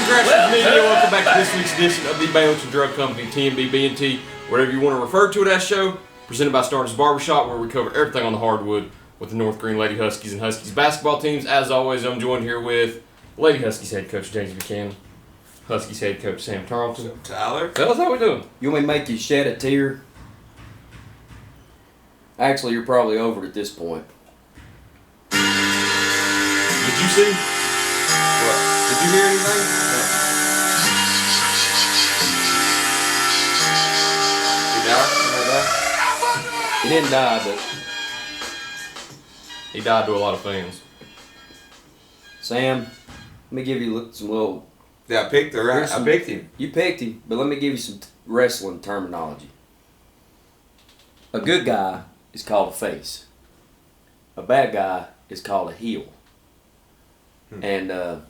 Congratulations, media. Welcome back to this week's edition of the Baileyton Drug Company, TMB, B&T, whatever you want to refer to it as show, presented by Starnes Barber, where we cover everything on the hardwood with the North Green Lady Huskies and Huskies basketball teams. As always, I'm joined here with Lady Huskies head coach James Buchanan, Huskies head coach Sam Tarlton. Tyler. Fellas, how we doing? You want me to make you shed a tear? Actually, you're probably over it at this point. Did you see? What? Did you hear anything? No. He didn't die, but He died to a lot of fans. Sam, let me give you some little. Yeah, I picked her. I picked him. You picked him, but let me give you some wrestling terminology. A good guy is called a face. A bad guy is called a heel. And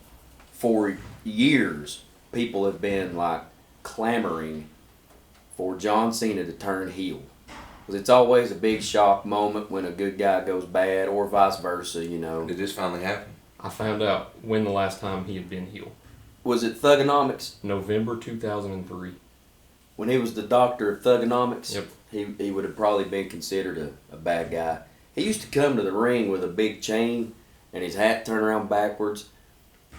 for years, people have been like clamoring for John Cena to turn heel. Because it's always a big shock moment when a good guy goes bad, or vice versa, you know. Did this finally happen? I found out when the last time he had been heel. Was it Thugonomics? November 2003. When he was the doctor of Thugonomics? Yep. He would have probably been considered a bad guy. He used to come to the ring with a big chain and his hat turned around backwards,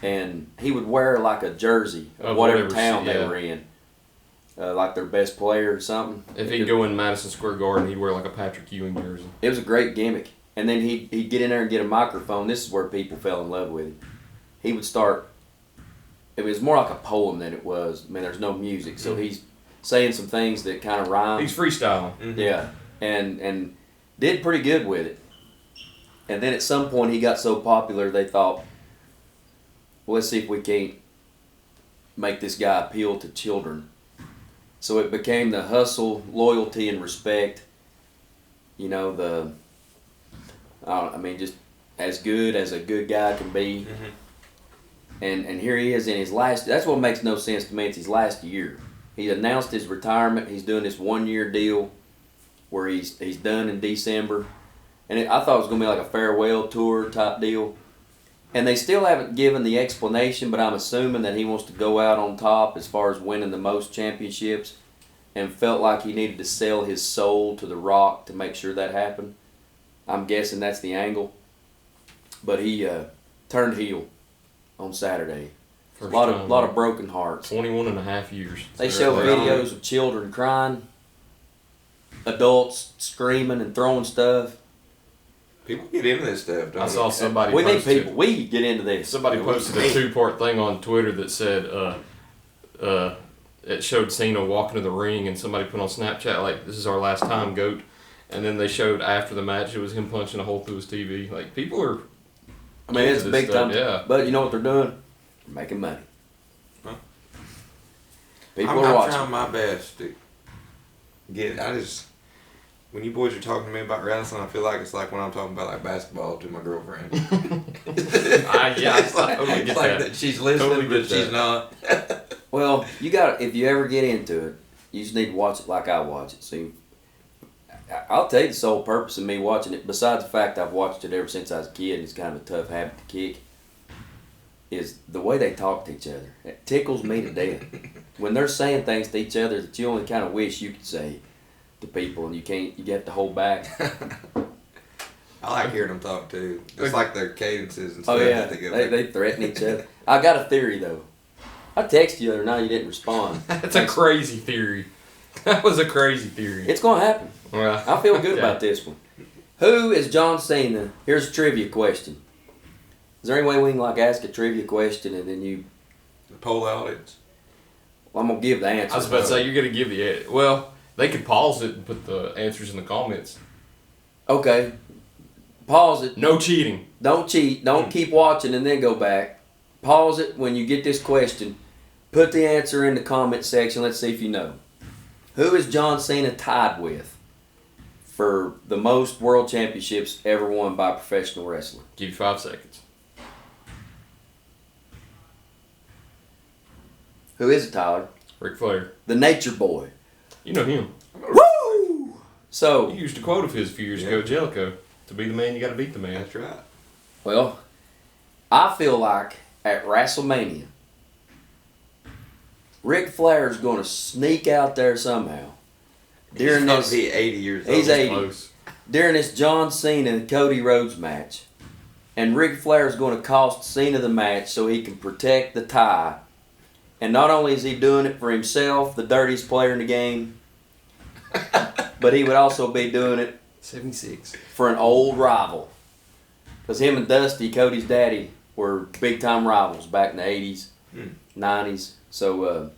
and he would wear like a jersey of whatever town they were in. Like their best player or something. If he'd go in Madison Square Garden, he'd wear like a Patrick Ewing jersey. It was a great gimmick. And then he'd get in there and get a microphone. This is where people fell in love with him. He would start, it was more like a poem than it was. I mean, there's no music, so he's saying some things that kind of rhyme. He's freestyling. Mm-hmm. Yeah, and did pretty good with it. And then at some point he got so popular they thought, well, let's see if we can't make this guy appeal to children. So it became the hustle, loyalty, and respect. You know, just as good as a good guy can be. Mm-hmm. And here he is in his last, that's what makes no sense to me, it's his last year. He announced his retirement. He's doing this 1-year deal where he's done in December. And I thought it was going to be like a farewell tour type deal. And they still haven't given the explanation, but I'm assuming that he wants to go out on top as far as winning the most championships, and felt like he needed to sell his soul to The Rock to make sure that happened. I'm guessing that's the angle. But he turned heel on Saturday. A lot of broken hearts. 21 and a half years. They show videos of children crying, adults screaming and throwing stuff. People get into this stuff, don't I saw somebody We posted, need people. We get into this. Somebody posted a 2-part thing on Twitter that said it showed Cena walking to the ring, and somebody put on Snapchat like, "This is our last time, GOAT." And then they showed after the match, it was him punching a hole through his TV. Like, people are. I mean, it's big time. Yeah. But you know what they're doing? They're making money. Huh? People are watching. I'm trying my best to get it. When you boys are talking to me about wrestling, I feel like it's like when I'm talking about like basketball to my girlfriend. It's like, totally get that she's listening, totally but she's not. Well, if you ever get into it, you just need to watch it like I watch it. See, I'll tell you the sole purpose of me watching it, besides the fact I've watched it ever since I was a kid, and it's kind of a tough habit to kick, is the way they talk to each other. It tickles me to death. When they're saying things to each other that you only kind of wish you could say to people, and you have to hold back. I like hearing them talk too. It's like their cadences and stuff. Oh yeah, they threaten each other. I got a theory though. I texted you the other night, you didn't respond. That's a crazy theory. That was a crazy theory. It's gonna happen. Well, I feel good about this one. Who is John Cena? Here's a trivia question. Is there any way we can ask a trivia question and then you poll the audience? Well, I'm gonna give the answer. I was about to say, you're gonna give the they could pause it and put the answers in the comments. Okay. Pause it. No cheating. Don't cheat. Don't keep watching and then go back. Pause it when you get this question. Put the answer in the comment section. Let's see if you know. Who is John Cena tied with for the most world championships ever won by a professional wrestler? Give you 5 seconds. Who is it, Tyler? Ric Flair. The Nature Boy. You know him. Woo! So you used a quote of his a few years ago, Jellicoe. To be the man, you got to beat the man. That's right. Well, I feel like at WrestleMania, Ric Flair's going to sneak out there somehow. He's going to be 80 years old. He's 80. Close. During this John Cena and Cody Rhodes match. And Ric Flair's going to cost Cena the match so he can protect the tie. And not only is he doing it for himself, the dirtiest player in the game, but he would also be doing it 76 for an old rival. Because him and Dusty, Cody's daddy, were big-time rivals back in the 80s, 90s. So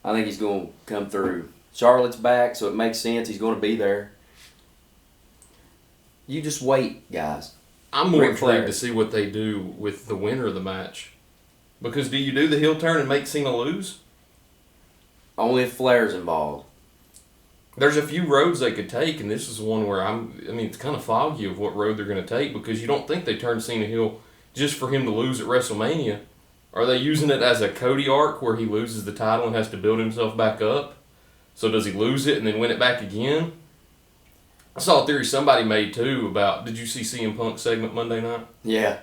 I think he's going to come through. Charlotte's back, so it makes sense. He's going to be there. You just wait, guys. I'm more Ric Flair. intrigued to see what they do with the winner of the match. Because do you do the heel turn and make Cena lose? Only if Flair's involved. There's a few roads they could take, and this is one where it's kind of foggy of what road they're going to take because you don't think they turn Cena heel just for him to lose at WrestleMania. Are they using it as a Cody arc where he loses the title and has to build himself back up? So does he lose it and then win it back again? I saw a theory somebody made too about, did you see CM Punk's segment Monday night? Yeah.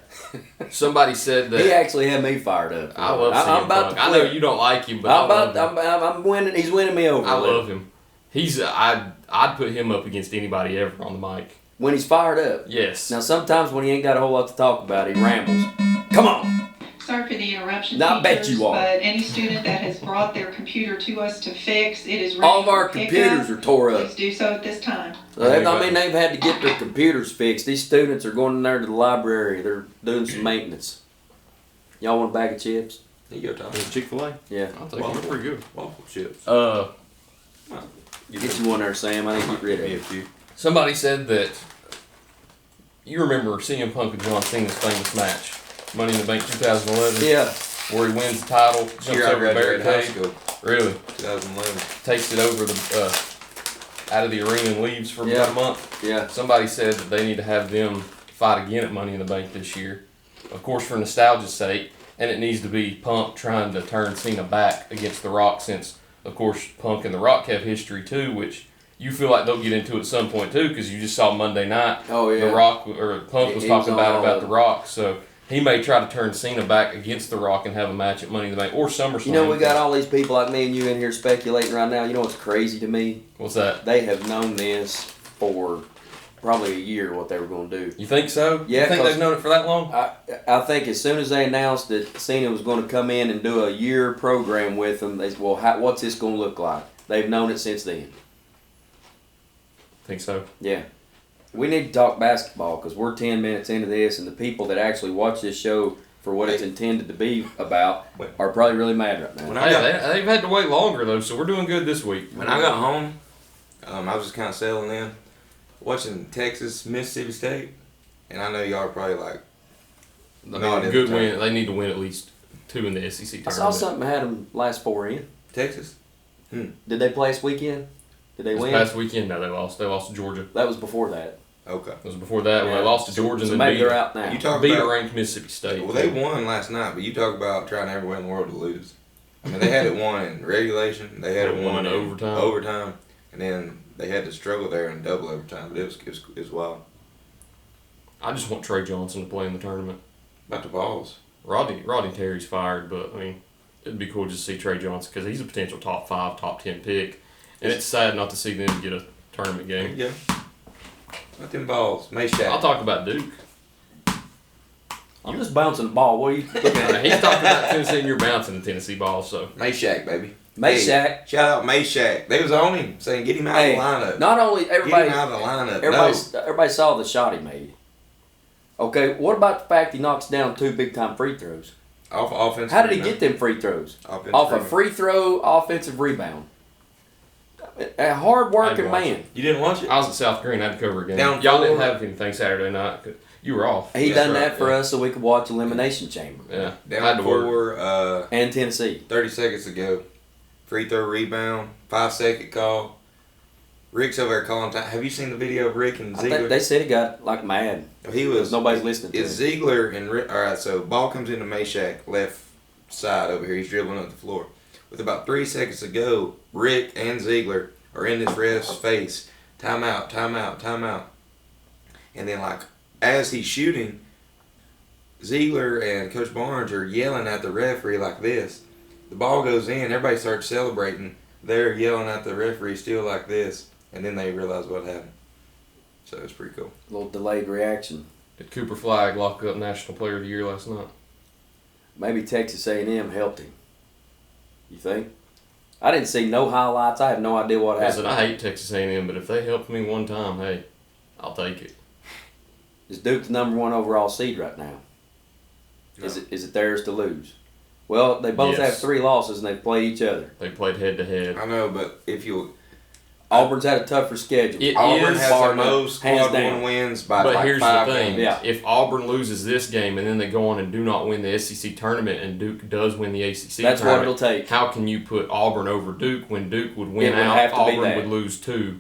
Somebody said that. He actually had me fired up. I love CM Punk. I know you don't like him, but I'm winning. He's winning me over. I love him. I'd put him up against anybody ever on the mic. When he's fired up. Yes. Now sometimes when he ain't got a whole lot to talk about, he rambles. Come on. Sorry for the interruption, I bet teachers, you are. but any student that has brought their computer to us to fix, it is ready All of our for pickup. computers are tore up. Please do so at this time. They've had to get their computers fixed. These students are going in there to the library. They're doing some maintenance. Y'all want a bag of chips? Here you go, Tom. Chick-fil-A? Yeah. I'll take them. They're pretty good. Waffle chips. Get you one there, Sam. I think get rid of Me a it. few. Somebody said that you remember CM Punk and John Cena's famous match, Money in the Bank 2011? Yeah. Where he wins the title, jumps Year I over the graduated high barricade. school, Really? 2011. Takes it over the out of the arena and leaves for about a month. Yeah. Somebody said that they need to have them fight again at Money in the Bank this year. Of course, for nostalgia's sake, and it needs to be Punk trying to turn Cena back against The Rock since, of course, Punk and The Rock have history too, which you feel like they'll get into at some point too, because you just saw Monday night. Oh, yeah. The Rock or Punk was He talking was on about The Rock, so he may try to turn Cena back against The Rock and have a match at Money in the Bank or SummerSlam. You know, we got all these people like me and you in here speculating right now. You know what's crazy to me? What's that? They have known this for probably a year, what they were going to do. You think so? Yeah, You think 'cause they've known it for that long? I think as soon as they announced that Cena was going to come in and do a year program with them, they said, well, what's this going to look like? They've known it since then. Think so. Yeah. We need to talk basketball because we're 10 minutes into this, and the people that actually watch this show for what it's intended to be about are probably really mad right now. When I got, They've had to wait longer, though, so we're doing good this week. when I got home, I was just kind of settling in, watching Texas, Mississippi State, and I know y'all are probably like, I No, mean, it good isn't. win. They need to win at least 2 in the SEC I tournament. saw something that had them last 4 in. Texas? Did they play this weekend? Did they This win? past weekend, no, they lost. They lost to Georgia. That was before that. Okay. It was before that when Yeah. they lost to Georgia So and then maybe they're out now. You talk beat a about, ranked Mississippi State. well, they won last night, but you talk about trying every way in the world to lose. I mean, they had it won in regulation. They had it won in overtime, and then they had to struggle there in double overtime. But it was wild. I just want Trey Johnson to play in the tournament. About the balls. Rodney Terry's fired, but I mean, it'd be cool just to see Trey Johnson because he's a potential top 5, top 10 pick, and it's sad not to see them get a tournament game. Yeah. About them balls. Mayshak. I'll talk about Duke. I'm just bouncing the ball. What are you looking at? He's talking about Tennessee, and you're bouncing the Tennessee ball, so. Mayshak, baby. Mayshak. Hey, shout out Mayshak. They was on him saying, get him out Hey, of the lineup. not only Get him everybody, out of the lineup. everybody saw the shot he made. Okay, what about the fact he knocks down 2 big-time free throws? No. Off offense. How did he get them free throws? Off a free throw, offensive rebound. A hard-working man. You didn't watch it? I was at South Green. I had to cover a game. Down Y'all didn't 4. have anything Saturday night. 'Cause you were off. He That's done right, that for us so we could watch Elimination Chamber. Yeah. I had Down to work. 4, And Tennessee. 30 seconds to go. Free throw rebound. 5-second call. Rick's over there calling time. Have you seen the video of Rick and I Ziegler? think they said he got like mad. He Because was. nobody's listening to It's him. Ziegler and Rick. All right, so ball comes into Mayshak left side over here. He's dribbling up the floor. With about 3 seconds to go, Rick and Ziegler are in this ref's face. Timeout, timeout, timeout. And then, like, as he's shooting, Ziegler and Coach Barnes are yelling at the referee like this. The ball goes in, everybody starts celebrating. They're yelling at the referee still like this, and then they realize what happened. So it's pretty cool. A little delayed reaction. Did Cooper Flagg lock up National Player of the Year last night? Maybe Texas A&M helped him. You think? I didn't see no highlights. I have no idea what happened. Listen, I hate Texas A&M, but if they helped me one time, hey, I'll take it. Is Duke the number 1 overall seed right now? No. Is it theirs to lose? Well, they both Yes. have 3 losses and they've played each other. They played head to head. I know, but if you Auburn's had a tougher schedule. Is Auburn has the far most hands quad down. 1 wins by But like here's 5 the thing: games. Yeah. if Auburn loses this game and then they go on and do not win the SEC tournament, and Duke does win the ACC That's what tournament, it'll take. how can you put Auburn over Duke when Duke would win It would out? have to be Auburn that. would lose 2.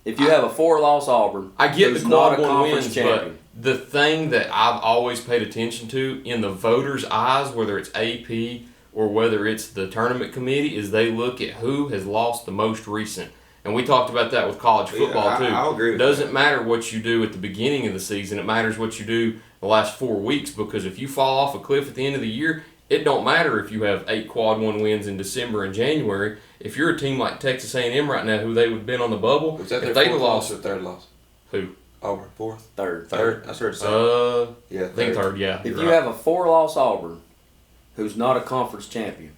If you have a 4-loss Auburn, I get who's the not quad a one conference wins, champion. but the thing that I've always paid attention to in the voters' eyes, whether it's AP or whether it's the tournament committee, is they look at who has lost the most recent. And we talked about that with college football Yeah, too. I'll agree It with doesn't that. matter what you do at the beginning of the season. It matters what you do the last 4 weeks, because if you fall off a cliff at the end of the year, it don't matter if you have 8 quad 1 wins in December and January. If you're a team like Texas A&M right now, who they would have been on the bubble, Was that if their they'd 4th loss lost, or 3rd loss? who? Auburn, 4th? Third. 3rd? I started saying. Yeah, I think third. Yeah. If you're you right. have a 4-loss Auburn, who's not a conference champion,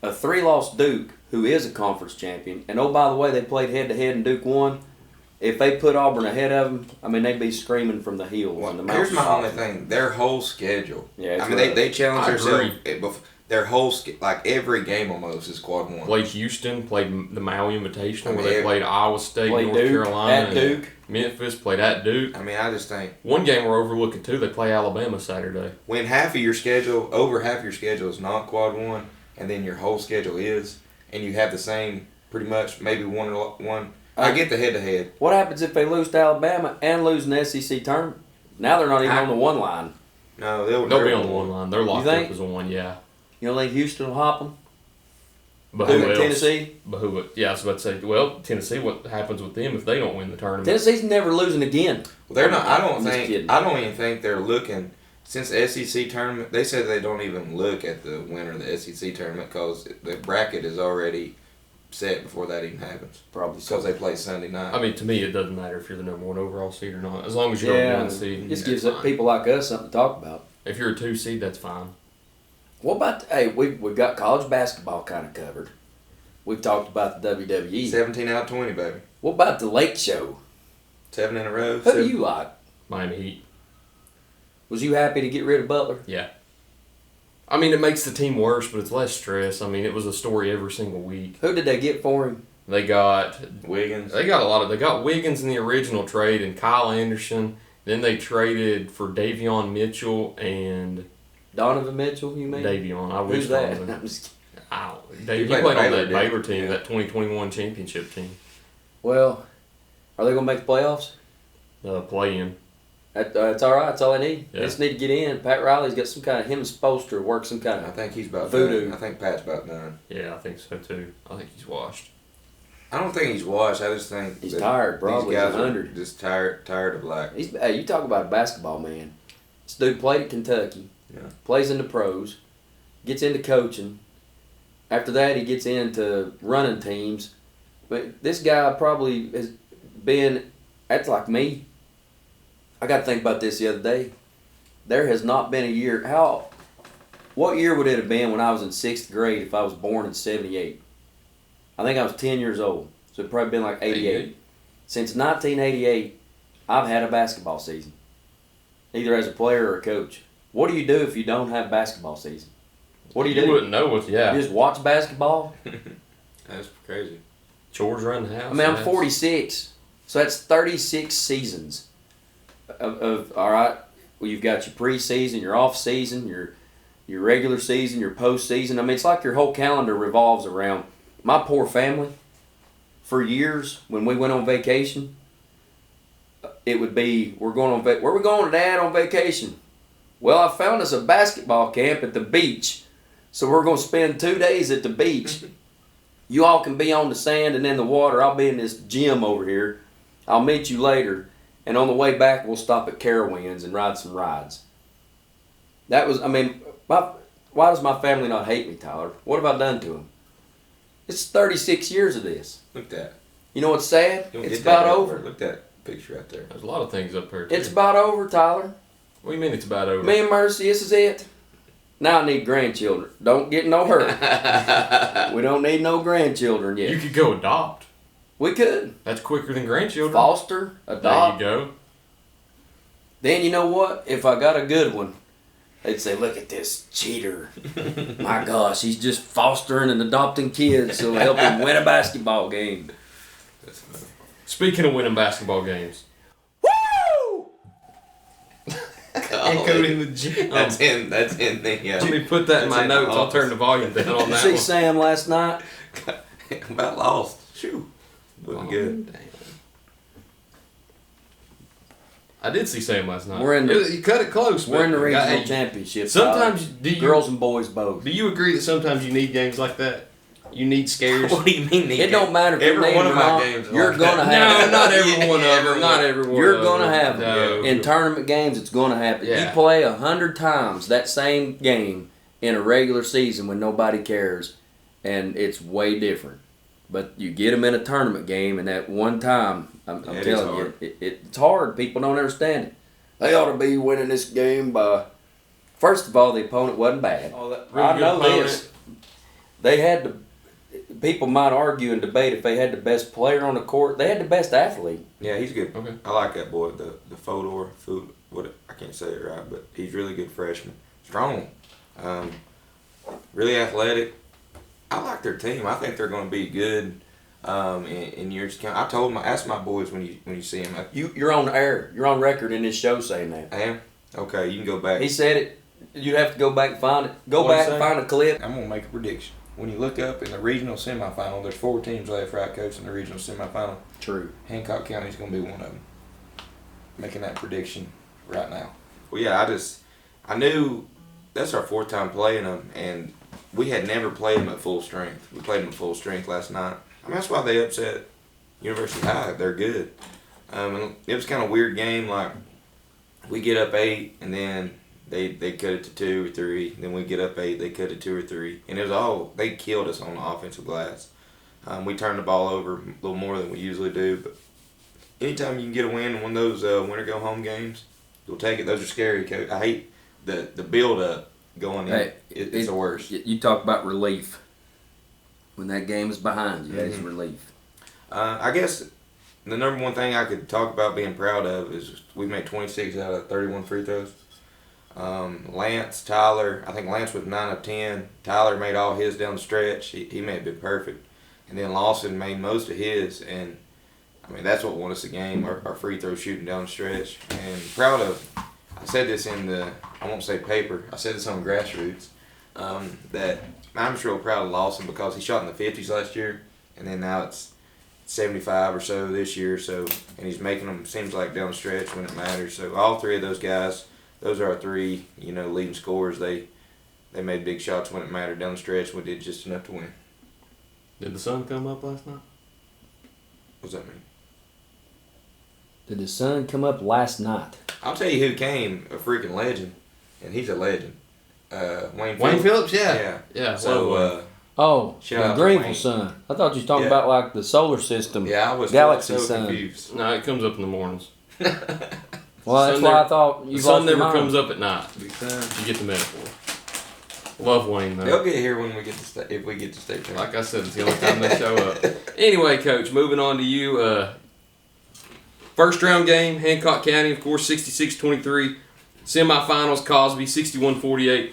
a 3-loss Duke, who is a conference champion, and oh, by the way, they played head-to-head and Duke won, if they put Auburn ahead of them, I mean, they'd be screaming from the hills Well, and the here's mountains. my only thing. Their whole schedule. Yeah, it's I mean, rough. they challenge I themselves. Their whole like every game almost is quad 1. played Houston, played the Maui Invitational, I mean, where they played Iowa State, Played North Duke, Carolina, at and Duke. Memphis, played at Duke. I mean, I just think One game we're overlooking too. They play Alabama Saturday. when over half your schedule is not quad 1, and then your whole schedule is, and you have the same pretty much maybe one. I get the head-to-head. What happens if they lose to Alabama and lose in the SEC tournament? Now they're not even on the 1 line. No, They'll be on the 1 line. They're locked think? up as a 1. Yeah. You don't think Houston will hop them? But who else? Tennessee? But who? Yeah, I was about to say. Well, Tennessee. What happens with them if they don't win the tournament? Tennessee's never losing again. Well, they're not. I don't I'm just think. kidding. I don't even think they're looking. Since the SEC tournament, they said they don't even look at the winner of the SEC tournament because the bracket is already set before that even happens. Probably so. Because they play Sunday night. I mean, to me, it doesn't matter if you're the number 1 overall seed or not. As long as you're Yeah, a 1 seed, it just that's gives fine. people like us something to talk about. If you're a 2 seed, that's fine. What about, hey, we've got college basketball kind of covered. We've talked about the WWE. 17 out of 20, baby. What about the Lake Show? 7 in a row. Who do you like? Miami Heat. Was you happy to get rid of Butler? Yeah. I mean, it makes the team worse, but it's less stress. I mean, it was a story every single week. Who did they get for him? They got Wiggins. They got Wiggins in the original trade and Kyle Anderson. Then they traded for Davion Mitchell and Donovan Mitchell, you mean? Davion. I wish Who's that? Donovan. I'm just kidding. I don't- He Dave, he played played on Baylor, that didn't he? Baylor team, Yeah. that 2021 championship team. Well, are they going to make the playoffs? Play-in. That's all right. That's all they need. Yeah. They just need to get in. Pat Riley's got some kind of, him and Spoelstra work some kind I of think he's about Voodoo. done. I think Pat's about done. Yeah, I think so too. I think he's washed. I don't think he's washed. I just think He's that tired, probably. These guys He's are 100. just tired of black. Hey, you talk about a basketball man. This dude played at Kentucky, Yeah. plays in the pros, gets into coaching. After that, he gets into running teams. But this guy probably has been, that's like me. I got to think about this the other day. There has not been a year. What year would it have been when I was in 6th grade if I was born in 78? I think I was 10 years old. So it'd probably been like 88. Since 1988, I've had a basketball season, either as a player or a coach. What do you do if you don't have basketball season? What do you do? wouldn't know what, yeah. You just watch basketball? That's crazy. Chores around the house. I mean, I'm yes. 46, so that's 36 seasons of all right. Well, you've got your preseason, your off season, your regular season, your postseason. I mean, it's like your whole calendar revolves around my poor family. For years, when we went on vacation, it would be, where are we going, Dad, on vacation? Well, I found us a basketball camp at the beach, so we're going to spend 2 days at the beach. You all can be on the sand and in the water. I'll be in this gym over here. I'll meet you later. And on the way back, we'll stop at Carowinds and ride some rides. That was, I mean, why does my family not hate me, Tyler? What have I done to them? It's 36 years of this. Look at that. You know what's sad? You don't It's get that about everywhere. over. Look at that picture right there. There's a lot of things up there. Too. It's about over, Tyler. What do you mean it's about over? Me and Mercy, this is it. Now I need grandchildren. Don't get in no hurry. We don't need no grandchildren yet. You could go adopt. We could. That's quicker than grandchildren. Foster, adopt. There you go. Then you know what? If I got a good one, they'd say, look at this cheater. My gosh, he's just fostering and adopting kids so help him win a basketball game. That's funny. Speaking of winning basketball games. Woo! Encoding the gym. That's in the Let me put that in my That's in the notes. I'll office. turn the volume down on Did you that see one. Sam last night? About lost. Shoo. Looking good. Damn. I did see Sam last night. We're in the- You cut it close. We're in the but- regional hey, championship. Sometimes Tyler. do you Girls and boys both. do you agree that sometimes you need games like that? You need scares. What do you mean? It don't matter if Every you're one named of or my not, games. are you're like gonna that. have No, not every Yeah, one of every them. Not one. every one. You're of gonna them. have No. in tournament games. It's gonna happen. Yeah. You play 100 times that same game in a regular season when nobody cares, and it's way different. But you get them in a tournament game, and that one time, I'm Yeah, it is telling you, hard. it's hard. People don't understand it. They ought to be winning this game by. First of all, the opponent wasn't bad. Really I good know opponent. this. They had the. People might argue and debate if they had the best player on the court. They had the best athlete. Yeah, he's good. Okay. I like that boy. The Fodor food. What I can't say it right, but he's really good freshman. Strong. Really athletic. I like their team. I think they're going to be good in years to come. Ask my boys when you see them. You're on air. You're on record in this show saying that. I am? Okay, you can go back. He said it. You'd have to go back and find it. Go What'd back he and say? find a clip. I'm going to make a prediction. When you look up in the regional semifinal, there's 4 teams left, right, Coach, in the regional semifinal. True. Hancock County's going to be one of them. Making that prediction right now. Well, yeah, I knew that's our 4th time playing them, and we had never played them at full strength. We played them at full strength last night. I mean, that's why they upset University High. They're good. And it was kind of a weird game. Like, we get up 8, and then they cut it to 2 or 3. Then we get up 8, they cut it 2 or 3. And it was they killed us on the offensive glass. We turned the ball over a little more than we usually do. But anytime you can get a win in one of those winner-go-home games, you'll take it. Those are scary, Coach. I hate the build-up going in. Hey, It's the worst. You talk about relief. When that game is behind you, it's relief. I guess the number one thing I could talk about being proud of is we made 26 out of 31 free throws. Lance, Tyler, I think Lance was 9 of 10. Tyler made all his down the stretch. He may have been perfect. And then Lawson made most of his. And, I mean, that's what won us the game, our free throw shooting down the stretch. And proud of, I said this in I won't say paper, I said this on Grassroots, that I'm just real proud of Lawson because he shot in the 50s last year. And then now it's 75 or so this year. So, and he's making them, seems like, down the stretch when it matters. So all 3 of those guys, those are our 3, leading scorers. They made big shots when it mattered down the stretch. We did just enough to win. Did the sun come up last night? What does that mean? Did the sun come up last night? I'll tell you who came, a freaking legend, and he's a legend. Wayne Phillips, yeah. Yeah. Yeah. So, Oh, Shout the out to Greenville Wayne. sun. I thought you was talking Yeah. about like the solar system. yeah, I was Galaxy so sun. confused. No, it comes up in the mornings. Well, that's Sun why never- I thought you The sun lost your never mind. comes up at night. Big time. You get the metaphor. Love Wayne though. They'll get here when we get to if we get to state tournament. Like I said, it's the only time they show up. Anyway, Coach, moving on to you. First round game, Hancock County, of course, 66-23. Semifinals, Cosby, 61-48.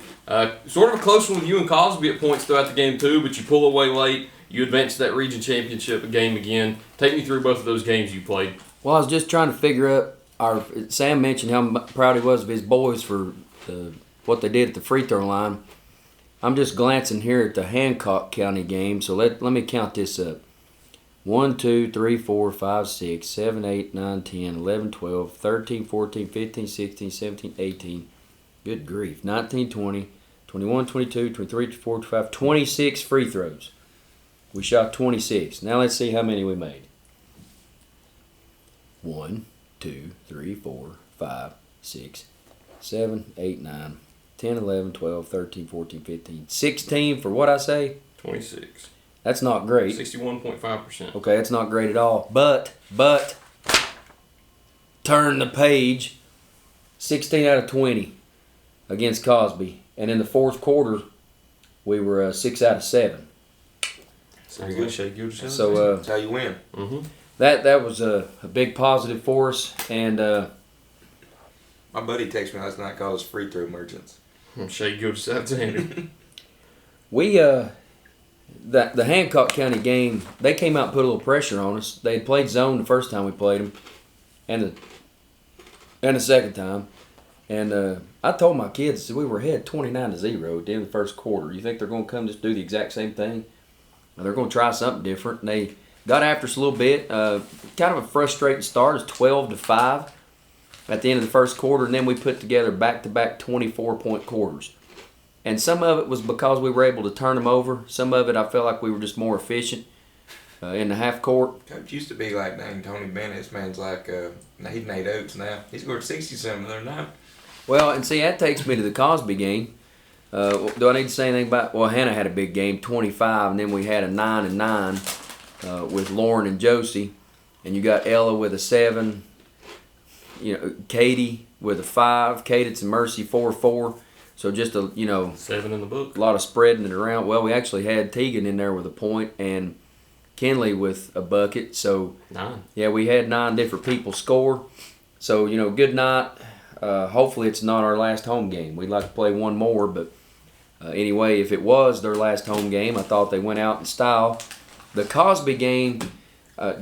Sort of a close one with you and Cosby at points throughout the game too, but you pull away late. You advance to that region championship game again. Take me through both of those games you played. Well, I was just trying to figure out. Sam mentioned how proud he was of his boys for what they did at the free throw line. I'm just glancing here at the Hancock County game, so let me count this up. 1, 2, 3, 4, 5, 6, 7, 8, 9, 10, 11, 12, 13, 14, 15, 16, 17, 18. Good grief. 19, 20, 21, 22, 23, 24, 25, 26 free throws. We shot 26. Now let's see how many we made. 1, 2, 3, 4, 5, 6, 7, 8, 9, 10, 11, 12, 13, 14, 15, 16 for what I say? 26. That's not great. 61.5%. Okay, that's not great at all. But, turn the page. 16 out of 20 against Cosby. And in the fourth quarter, we were 6 out of 7. Very good, Shay. Good yourself. So That's how you win. Mm-hmm. that was a big positive for us. And My buddy texted me last night, called us free throw merchants. Shay, good yourself too. we the Hancock County game, they came out and put a little pressure on us. They had played zone the first time we played them, and the second time. And I told my kids we were ahead 29-0 at the end of the first quarter. You think they're going to come just do the exact same thing? They're going to try something different. And they got after us a little bit. Kind of a frustrating start. It's 12-5 at the end of the first quarter, and then we put together back-to-back 24-point quarters. And some of it was because we were able to turn them over. Some of it I felt like we were just more efficient in the half court. Coach used to be like, dang, Tony Bennett. This man's like, he's Nate Oates now. He scored 60-something the other night. Well, and see, that takes me to the Cosby game. Do I need to say anything about? Well, Hannah had a big game, 25, and then we had a 9-9 with Lauren and Josie, and you got Ella with a 7. You know, Katie with a 5. Cadence and Mercy 4-4. So just 7 in the book. a lot of spreading it around. Well, we actually had Tegan in there with a point and Kinley with a bucket. So 9. yeah, we had 9 different people score. So good night. Hopefully it's not our last home game. We'd like to play one more, but anyway, if it was their last home game, I thought they went out in style. The Cosby game, I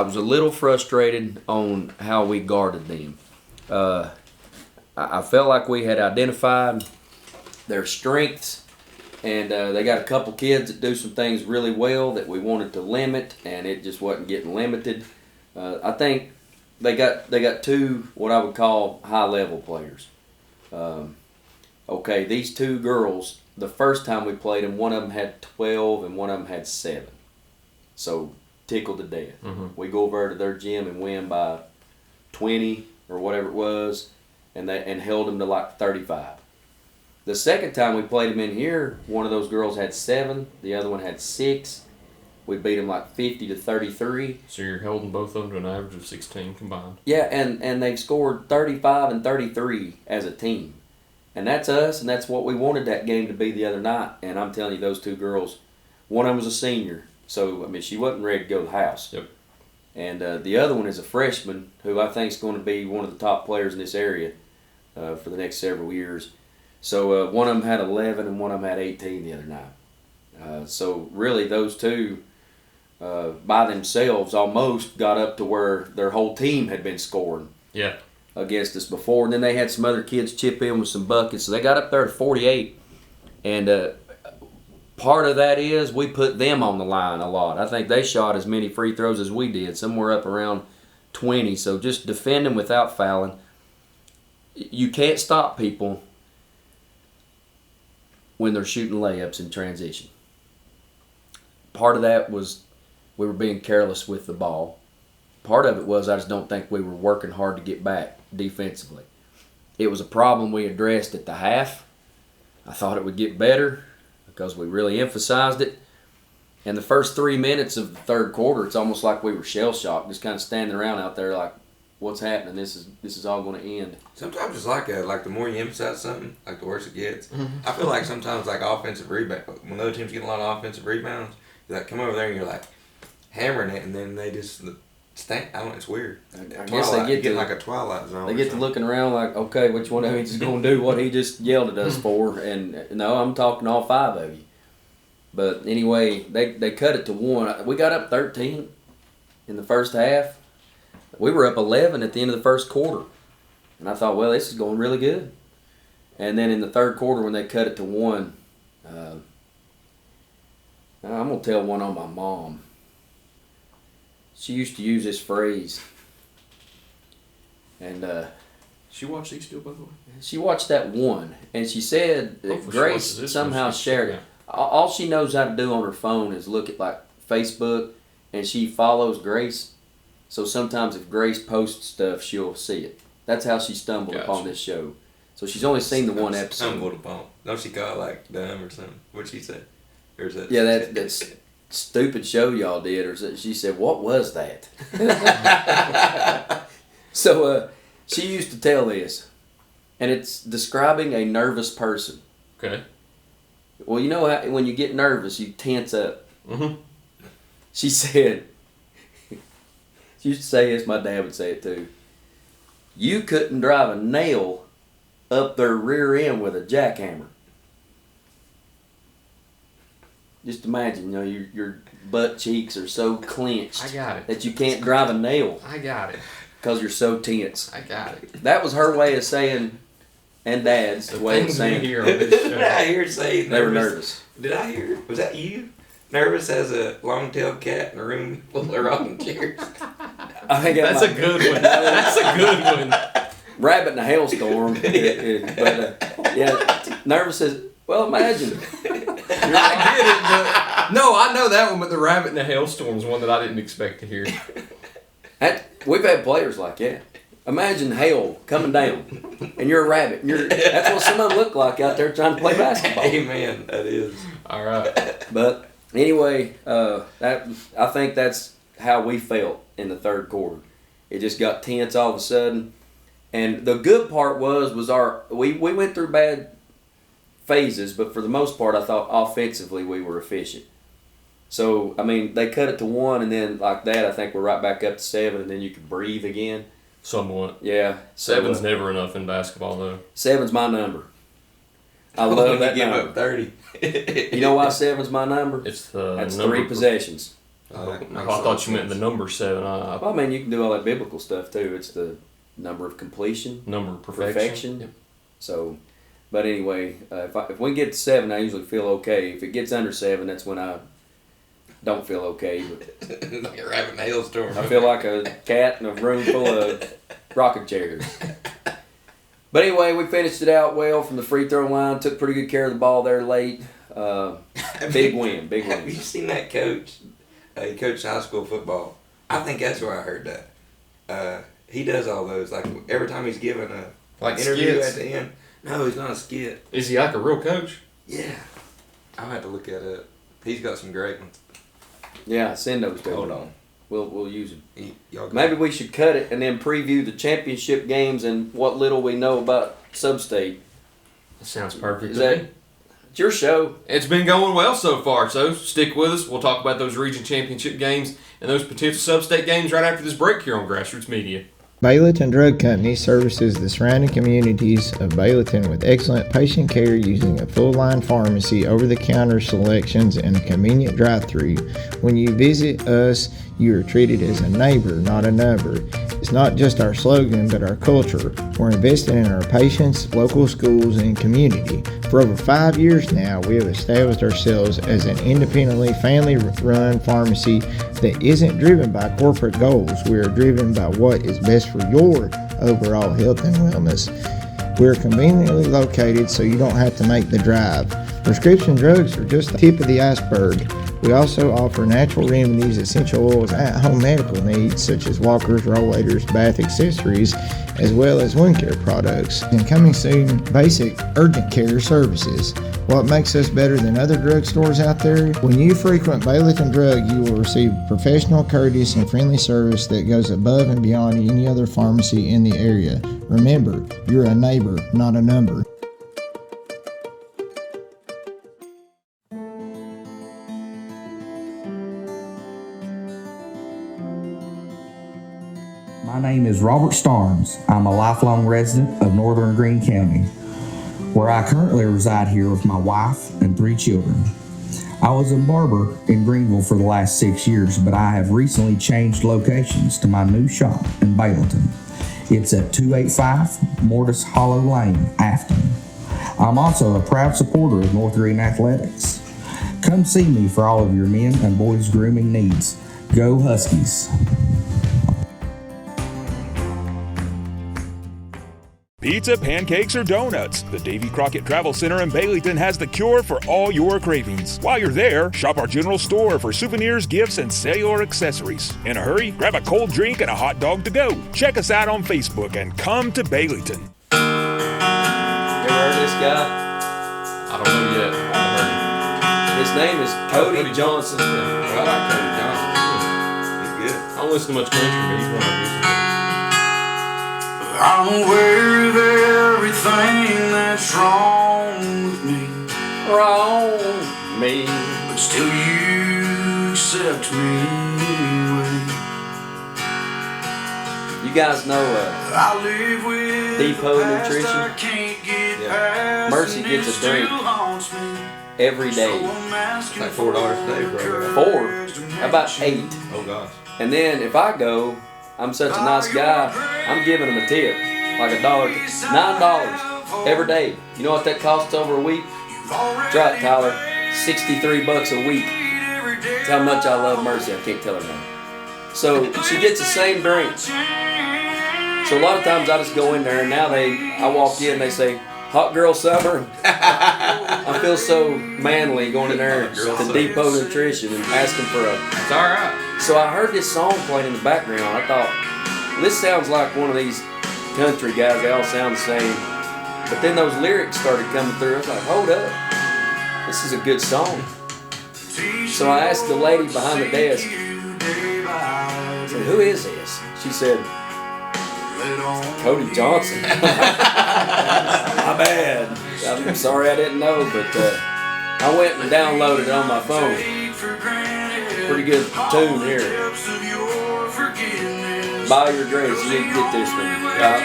was a little frustrated on how we guarded them. I felt like we had identified their strengths, and they got a couple kids that do some things really well that we wanted to limit, and it just wasn't getting limited. I think they got 2 what I would call high-level players. Okay, these 2 girls, the first time we played them, one of them had 12 and one of them had 7. So tickled to death. Mm-hmm. We go over to their gym and win by 20 or whatever it was, and held them to like 35. The second time we played them in here, one of those girls had 7, the other one had 6. We beat them like 50-33. So you're holding both of them to an average of 16 combined. Yeah, and they've scored 35 and 33 as a team. And that's us, and that's what we wanted that game to be the other night. And I'm telling you, those 2 girls, one of them was a senior, so, I mean, she wasn't ready to go to the house. Yep. And the other one is a freshman who I think is going to be one of the top players in this area for the next several years. So one of them had 11 and one of them had 18 the other night. So really those 2 by themselves almost got up to where their whole team had been scoring against us before. And then they had some other kids chip in with some buckets. So they got up there to 48. And part of that is we put them on the line a lot. I think they shot as many free throws as we did, somewhere up around 20. So just defending without fouling. You can't stop people when they're shooting layups in transition. Part of that was we were being careless with the ball. Part of it was I just don't think we were working hard to get back defensively. It was a problem we addressed at the half. I thought it would get better because we really emphasized it. And the first 3 minutes of the third quarter, it's almost like we were shell-shocked, just kind of standing around out there like, what's happening? This is all going to end. Sometimes it's like the more you emphasize something, like the worse it gets. Mm-hmm. I feel like sometimes like offensive rebound, when the other team's getting a lot of offensive rebounds, you like come over there and you're like hammering it, and then they just stand. I don't know, it's weird. I guess they get to to like a Twilight Zone. They get to looking around like, okay, which one of you is going to do what he just yelled at us for? And no, I'm talking all 5 of you. But anyway, they cut it to 1. We got up 13 in the first half. We were up 11 at the end of the first quarter. And I thought, well, this is going really good. And then in the third quarter when they cut it to 1, I'm going to tell one on my mom. She used to use this phrase. And She watched these still, by the way? she watched that one. And she said that Hopefully she Grace watches this somehow one. shared it. Yeah. All she knows how to do on her phone is look at like Facebook, and she follows Grace. So sometimes if Grace posts stuff, she'll see it. That's how she stumbled Gotcha. upon this show. So she's only seen the one episode. Stumbled upon. Don't she call it like dumb or something? What'd she say? Or is that? Yeah, that stupid show y'all did, or she said, "What was that?" So she used to tell this, and it's describing a nervous person. Okay. Well, you know how when you get nervous, you tense up. Mm-hmm. She said, she used to say this, my dad would say it too. You couldn't drive a nail up their rear end with a jackhammer. Just imagine, your butt cheeks are so clenched I got it. that you can't drive a nail I got it. because you're so tense. I got it. That was her way of saying, and Dad's way of Things we saying hear on this show. Did I hear say they were nervous? nervous. Did I hear? Was that you? Nervous as a long-tailed cat in a room full of rocking chairs. I think That's a good one. That's a good one. Rabbit in a hailstorm. Yeah, nervous as, well, imagine. I get it, but no, I know that one, but the rabbit in the hailstorm is one that I didn't expect to hear. We've had players like that. Imagine hail coming down, and you're a rabbit. That's what some of them look like out there trying to play basketball. Amen. That is. All right. But anyway, I think that's how we felt in the third quarter. It just got tense all of a sudden. And the good part was we went through bad phases, but for the most part, I thought offensively we were efficient. So, I mean, they cut it to 1, and then like that, I think we're right back up to 7, and then you could breathe again. Somewhat. Yeah. So, 7's never enough in basketball, though. 7's my number. I love that give number. up 30. You know why 7's my number? It's the That's number 3 possessions. I thought you meant the number 7. Well, I mean, you can do all that biblical stuff too. It's the number of completion, Number of perfection. Yep. So, but anyway, if we get to 7, I usually feel okay. If it gets under 7, that's when I don't feel okay. But Like a rabbit in a hailstorm. I feel like a cat in a room full of rocking chairs. But anyway, we finished it out well from the free throw line. Took pretty good care of the ball there late. Big win. Have you seen that coach? He coached high school football. I think that's where I heard that. He does all those. Like every time he's giving a interview skits. at the end. No, he's not a skit. Is he like a real coach? Yeah. I'll have to look that up. He's got some great ones. Yeah, send those to Hold me. on. We'll use them. Y'all go. Maybe we should cut it and then preview the championship games and what little we know about Sub-State. That sounds perfect. Is that it's your show? It's been going well so far, so stick with us. We'll talk about those region championship games and those potential sub-state games right after this break here on Grassroots Media. Baileyton Drug Company services the surrounding communities of Baileyton with excellent patient care using a full-line pharmacy, over-the-counter selections, and a convenient drive-thru. When you visit us, you are treated as a neighbor, not a number. It's not just our slogan, but our culture. We're investing in our patients, local schools, and community. For over 5 years now, we have established ourselves as an independently family-run pharmacy that isn't driven by corporate goals. We are driven by what is best for your overall health and wellness. We're conveniently located so you don't have to make the drive. Prescription drugs are just the tip of the iceberg. We also offer natural remedies, essential oils, at-home medical needs such as walkers, rollators, bath accessories, as well as wound care products. And coming soon, basic urgent care services. What makes us better than other drugstores out there? When you frequent Baileyton Drug, you will receive professional, courteous, and friendly service that goes above and beyond any other pharmacy in the area. Remember, you're a neighbor, not a number. My name is Robert Starnes. I'm a lifelong resident of Northern Greene County, where I currently reside here with my wife and 3 children. I was a barber in Greenville for the last 6 years, but I have recently changed locations to my new shop in Baileyton. It's at 285 Mortis Hollow Lane, Afton. I'm also a proud supporter of North Greene Athletics. Come see me for all of your men and boys grooming needs. Go Huskies! Pizza, pancakes, or donuts, the Davy Crockett Travel Center in Baileyton has the cure for all your cravings. While you're there, shop our general store for souvenirs, gifts, and cellular accessories. In a hurry, grab a cold drink and a hot dog to go. Check us out on Facebook and come to Baileyton. guy? I don't know yet. I haven't heard His name is Cody Johnson. Well, I like Cody Johnson. He's good. I don't listen to much country, but he's one I listen to. I'm aware of everything that's wrong with me, Me. but still you accept me anyway. You guys know I live with Depot the past Nutrition? I can't get Yeah. past, Mercy and gets a it still drink haunts me. every So day. I'm asking Like $4 a day, bro. 4. How about 8? Oh gosh. And then if I go, I'm such a nice guy, I'm giving them a tip. Like $9 every day. You know what that costs over a week? Try it, Tyler. $63 a week. That's how much I love Mercy. I can't tell her now. So she gets the same drink. So a lot of times I just go in there and now I walk in and they say, hot girl summer. I feel so manly going in there to Depot Nutrition and asking for a. It's all right. So I heard this song playing in the background. I thought, this sounds like one of these country guys. They all sound the same. But then those lyrics started coming through. I was like, hold up. This is a good song. So I asked the lady behind the desk, I said, who is this? She said, Cody Johnson. My bad. I'm sorry I didn't know, but I went and downloaded it on my phone. Pretty good tune here. By your grace, you need to get this one.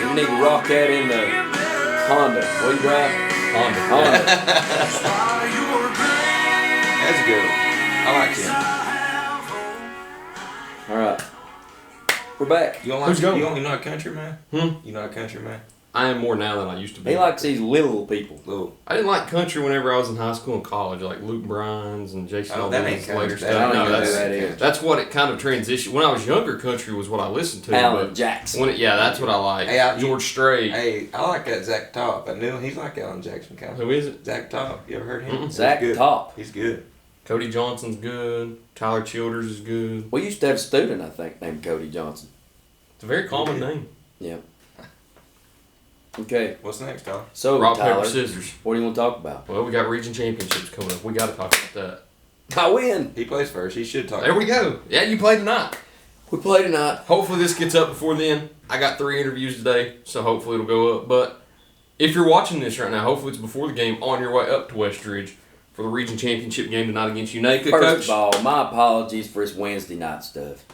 You need to rock that in the Honda. What do you drive? Honda. That's good. I like him. All right. We're back. You don't like Who's going? You not a country man? Hmm? You not a country man? I am more now than I used to be. He likes these little people. Little. I didn't like country whenever I was in high school and college, like Luke Bryan's and Jason Oh, that ain't Aldean's later country. stuff. I don't No, even know that's, who that is. that's what it kind of transitioned. When I was younger, country was what I listened to. Alan but Jackson. when yeah, that's what I like. Hey, George Strait. Hey, I like that Zach Top. I knew he's like Alan Jackson kind of. Who is it? Zach Top. You ever heard him? Mm-mm. He's Zach good. Top. He's good. Cody Johnson's good. Tyler Childers is good. We used to have a student, I think, named Cody Johnson. It's a very common name. Yeah. Okay. What's next, Tyler? So, Rock, Tyler, paper, scissors. what do you want to talk about? Well, we got region championships coming up. We got to talk about that. I win. He plays first. He should talk. There we go. Yeah, you play tonight. We play tonight. Hopefully this gets up before then. I got 3 interviews today, so hopefully it'll go up. But if you're watching this right now, hopefully it's before the game on your way up to Westridge for the region championship game tonight against Unaka. First Coach. of all, my apologies for this Wednesday night stuff.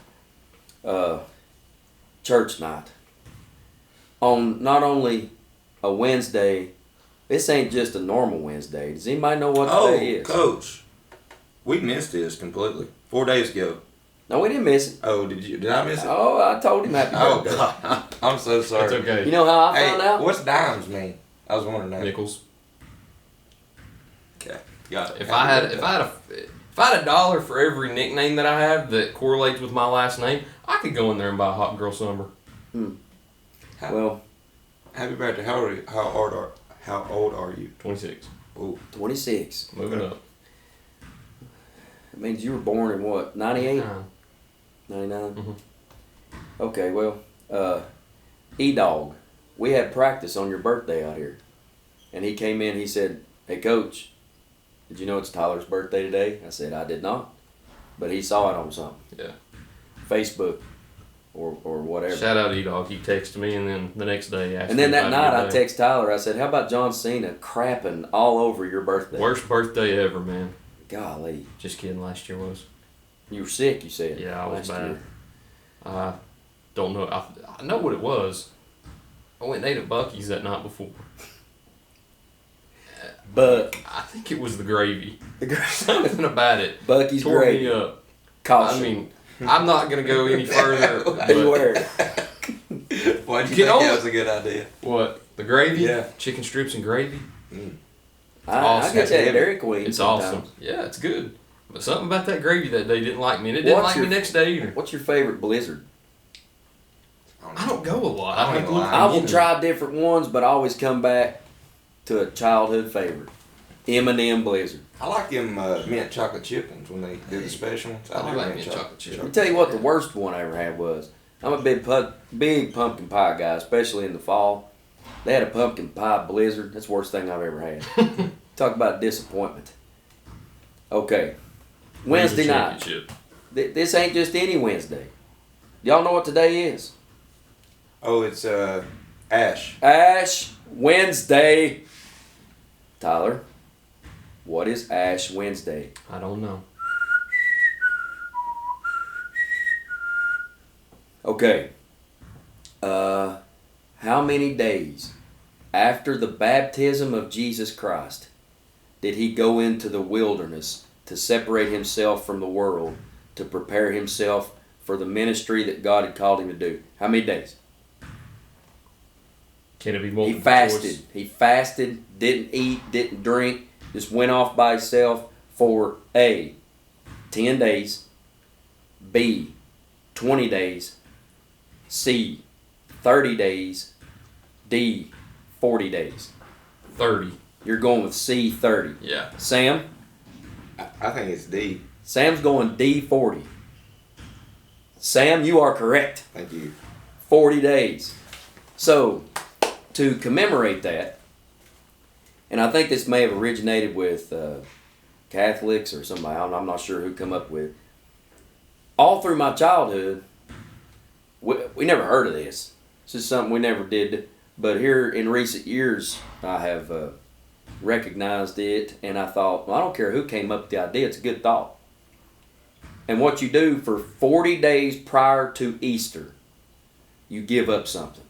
Church night. On not only a Wednesday, this ain't just a normal Wednesday. Does anybody know what today is? Coach, we missed this completely 4 days ago. No, we didn't miss it. Oh, did I miss it? Oh, I told him happy Oh birthday. God, I'm so sorry. That's okay. You know how I Hey, found out? what's dimes mean? I was wondering that. Nickels. Okay, got it. If I had $1 for every nickname that I have that correlates with my last name, I could go in there and buy a Hot Girl Summer. Well, Happy birthday. How old are you? 26. Ooh. 26. Moving up. That means you were born in what, 98? 99? Mhm. Okay, well, E-Dog, we had practice on your birthday out here. And he came in, he said, hey, Coach, did you know it's Tyler's birthday today? I said, I did not. But he saw it on something. Yeah. Facebook or whatever. Shout out E-Dog. He texted me, and then the next day asked And then me if that I had a night I good day. text Tyler, I said, how about John Cena crapping all over your birthday? Worst birthday ever, man. Golly. Just kidding, last year was. You were sick, you said. Yeah, I was last bad. year. I don't know. I know what it was. I went and ate at Bucky's that night before. But I think it was the gravy. Something about it Bucky's tore great. me up. Caution. I mean, I'm not going to go any further. but Beware. Why'd you Get think on that it. was a good idea? What? The gravy? Yeah. Chicken strips and gravy? I Awesome. get that Heavy. Dairy Queen It's sometimes. awesome. Yeah, it's good. But something about that gravy that day didn't like me. And it didn't What's like me your- next day either. What's your favorite Blizzard? I don't go a lot. I I have don't to look lie. at I the will menu. try different ones, but I always come back to a childhood favorite. M&M Blizzard. I like them mint chocolate chip ones when they do the special ones. I do like mint chocolate chip. Let me tell you what the worst one I ever had was. I'm a big pumpkin pie guy, especially in the fall. They had a pumpkin pie blizzard. That's the worst thing I've ever had. Talk about disappointment. Okay. Wednesday night. Championship. This ain't just any Wednesday. Y'all know what today is? Oh, it's Ash. Ash Wednesday. Tyler, what is Ash Wednesday? I don't know. Okay. How many days after the baptism of Jesus Christ did he go into the wilderness to separate himself from the world, to prepare himself for the ministry that God had called him to do? How many days? Can it be multiple He fasted. choice? He fasted, didn't eat, didn't drink, just went off by himself for A, 10 days, B, 20 days, C, 30 days, D, 40 days. 30. You're going with C, 30. Yeah. Sam? I think it's D. Sam's going D, 40. Sam, you are correct. Thank you. 40 days. So, to commemorate that, and I think this may have originated with Catholics or somebody, I'm not sure who come up with it. All through my childhood, we never heard of this. It's just something we never did. But here in recent years, I have recognized it, and I thought, well, I don't care who came up with the idea, it's a good thought. And what you do for 40 days prior to Easter, you give up something.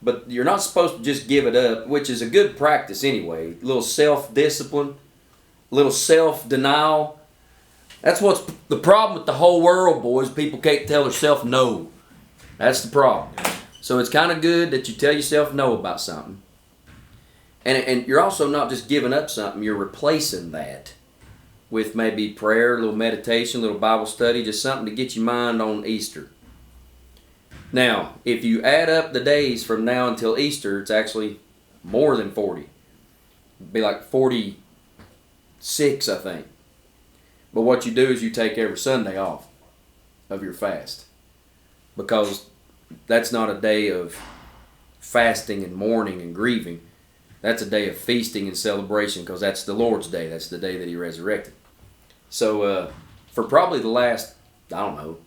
But you're not supposed to just give it up, which is a good practice anyway. A little self-discipline, a little self-denial. That's what's the problem with the whole world, boys. People can't tell themselves no. That's the problem. So it's kind of good that you tell yourself no about something. And you're also not just giving up something, you're replacing that with maybe prayer, a little meditation, a little Bible study, just something to get your mind on Easter. Now, if you add up the days from now until Easter, it's actually more than 40. It'd be like 46, I think. But what you do is you take every Sunday off of your fast. Because that's not a day of fasting and mourning and grieving. That's a day of feasting and celebration, because that's the Lord's day. That's the day that he resurrected. So for probably the last, I don't know,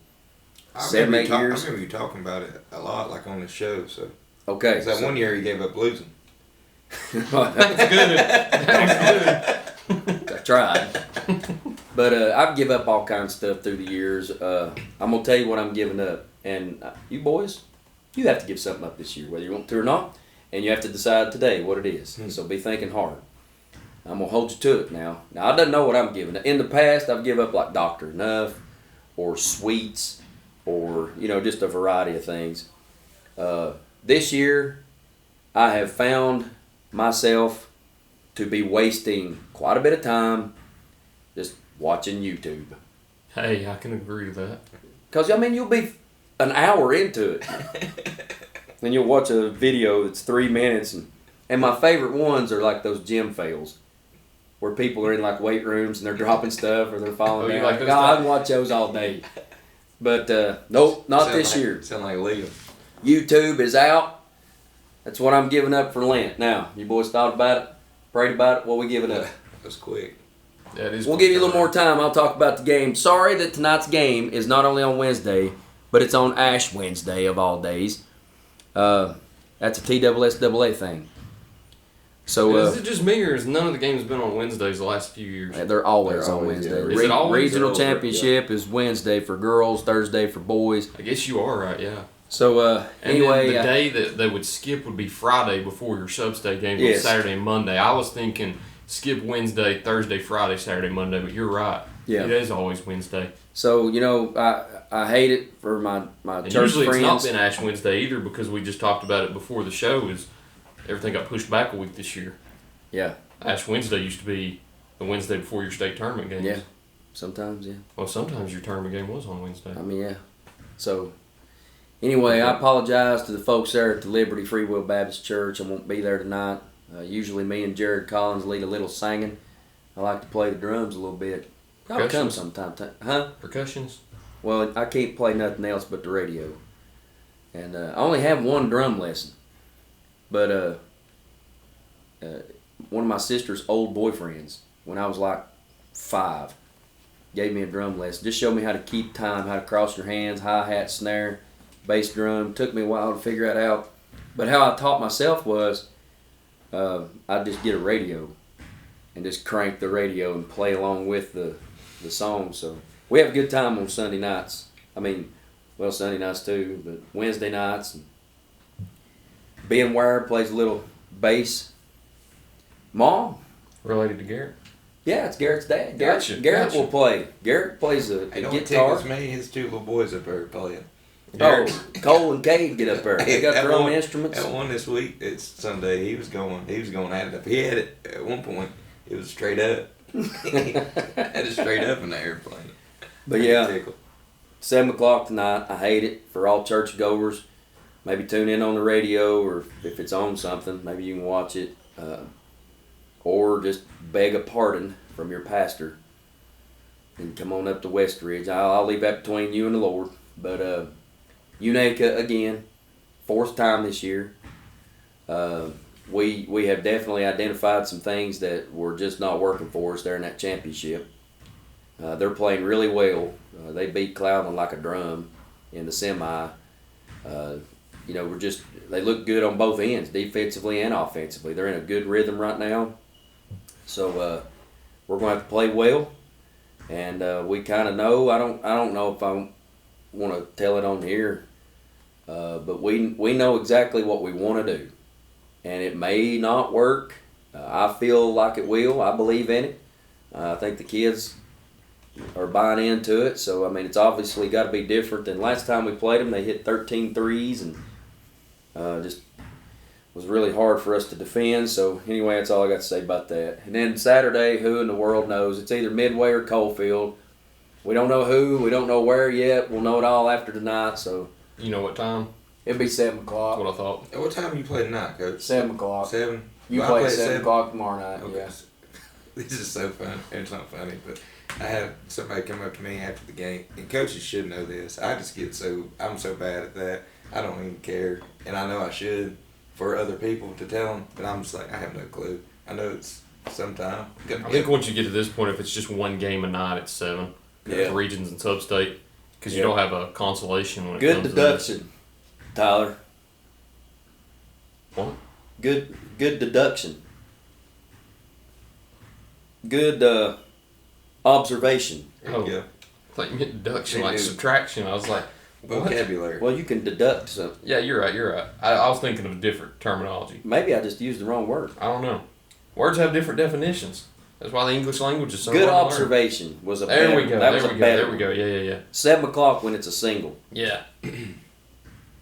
7, 8 years. I remember you talking about it a lot, like on the show. So Okay. 'cause that one year he gave up losing. That's good. That was good. I tried. But I've given up all kinds of stuff through the years. I'm going to tell you what I'm giving up. And you boys, you have to give something up this year, whether you want to or not. And you have to decide today what it is. So be thinking hard. I'm going to hold you to it now. Now, I don't know what I'm giving. In the past, I've given up like Dr. Enough or sweets or, just a variety of things. This year, I have found myself to be wasting quite a bit of time just watching YouTube. Hey, I can agree to that. Because, you'll be an hour into it. Then you'll watch a video that's 3 minutes. And my favorite ones are like those gym fails. Where people are in like weight rooms and they're dropping stuff or they're falling down. like those I can watch those all day. But nope, not this year. Sound like illegal. YouTube is out. That's what I'm giving up for Lent. Now, you boys thought about it? Prayed about it? What we giving up? That's quick. That is. We'll give you a little more time. I'll talk about the game. Sorry that tonight's game is not only on Wednesday, but it's on Ash Wednesday of all days. That's a TSSAA thing. So Is it just me, or has none of the games been on Wednesdays the last few years? they're always They're on always, Wednesday. yeah. Is it always, Regional or- championship is Wednesday for girls, Thursday for boys. I guess you are right, yeah. So And anyway, then the day that they would skip would be Friday before your sub-state games Yes. on Saturday and Monday. I was thinking skip Wednesday, Thursday, Friday, Saturday, Monday, but you're right. Yeah. It is always Wednesday. so I hate it for my And church usually friends. it's not been Ash Wednesday either, because we just talked about it before the show. Is everything got pushed back a week this year? Yeah, Ash Wednesday used to be the Wednesday before your state tournament games. yeah. Sometimes, yeah. Well, sometimes your tournament game was on Wednesday. Yeah. So anyway, I apologize to the folks there at the Liberty Free Will Baptist Church. I won't be there tonight. Usually me and Jared Collins lead a little singing. I like to play the drums a little bit. I'll come Percussions? sometime. Huh? Percussions? Well, I can't play nothing else but the radio. And I only have one drum lesson. But one of my sister's old boyfriends, when I was like 5, gave me a drum lesson. Just showed me how to keep time, how to cross your hands, hi-hat, snare, bass drum. Took me a while to figure that out. But how I taught myself was I'd just get a radio and just crank the radio and play along with the song. So we have a good time on Sunday nights. I mean, well, Sunday nights too, but Wednesday nights. Ben Wire plays a little bass. Mom? Related to Garrett? Yeah, it's Garrett's dad. Gotcha. Garrett will play. Garrett plays a Hey, don't guitar. tickles me. His 2 little boys up there playing. Oh, Cole and Cade get up there. They got their own instruments. That one this week, it's Sunday. He was going at it up. He had it at one point. It was straight up. Had it straight up in the airplane. But yeah, 7 o'clock tonight. I hate it for all churchgoers. Maybe tune in on the radio, or if it's on something, maybe you can watch it. Or just beg a pardon from your pastor and come on up to Westridge. I'll leave that between you and the Lord. But Unaka, again, 4th time this year. We have definitely identified some things that were just not working for us there in that championship. They're playing really well. They beat Cloudland like a drum in the semi. They look good on both ends, defensively and offensively. They're in a good rhythm right now. So we're going to have to play well, and we kind of know. I don't know if I want to tell it on here, but we know exactly what we want to do, and it may not work. I feel like it will. I believe in it. I think the kids are buying into it. So I mean, it's obviously got to be different than last time we played them. They hit 13 threes and just was really hard for us to defend. So anyway, that's all I got to say about that. And then Saturday, who in the world knows? It's either Midway or Coalfield. We don't know who. We don't know where yet. We'll know it all after tonight. So You know what time? it'll be 7 That's o'clock. what I thought. At what time you play tonight, Coach? 7 o'clock. 7? You Well, I play at at 7 o'clock tomorrow night. Okay. Yeah. This is so fun. It's not funny, but I had somebody come up to me after the game, and coaches should know this. I'm so bad at that. I don't even care, and I know I should for other people to tell them, but I'm just like, I have no clue. I know it's sometime. I think once you get to this point, if it's just one game a night, it's 7. Yeah. Regions and sub-state, because you Yeah. don't have a consolation when it Good comes to this. deduction, Tyler. What? Good deduction. Good observation. Oh, Yeah. I thought you meant deduction, Me like too. subtraction. I was like, what? Vocabulary. Well, you can deduct something. Yeah, you're right. I was thinking of a different terminology. Maybe I just used the wrong word. I don't know. Words have different definitions. That's why the English language is so Good hard to learn. observation was a There better, we go. That was a better There we go. Yeah. 7 o'clock when it's a single. Yeah.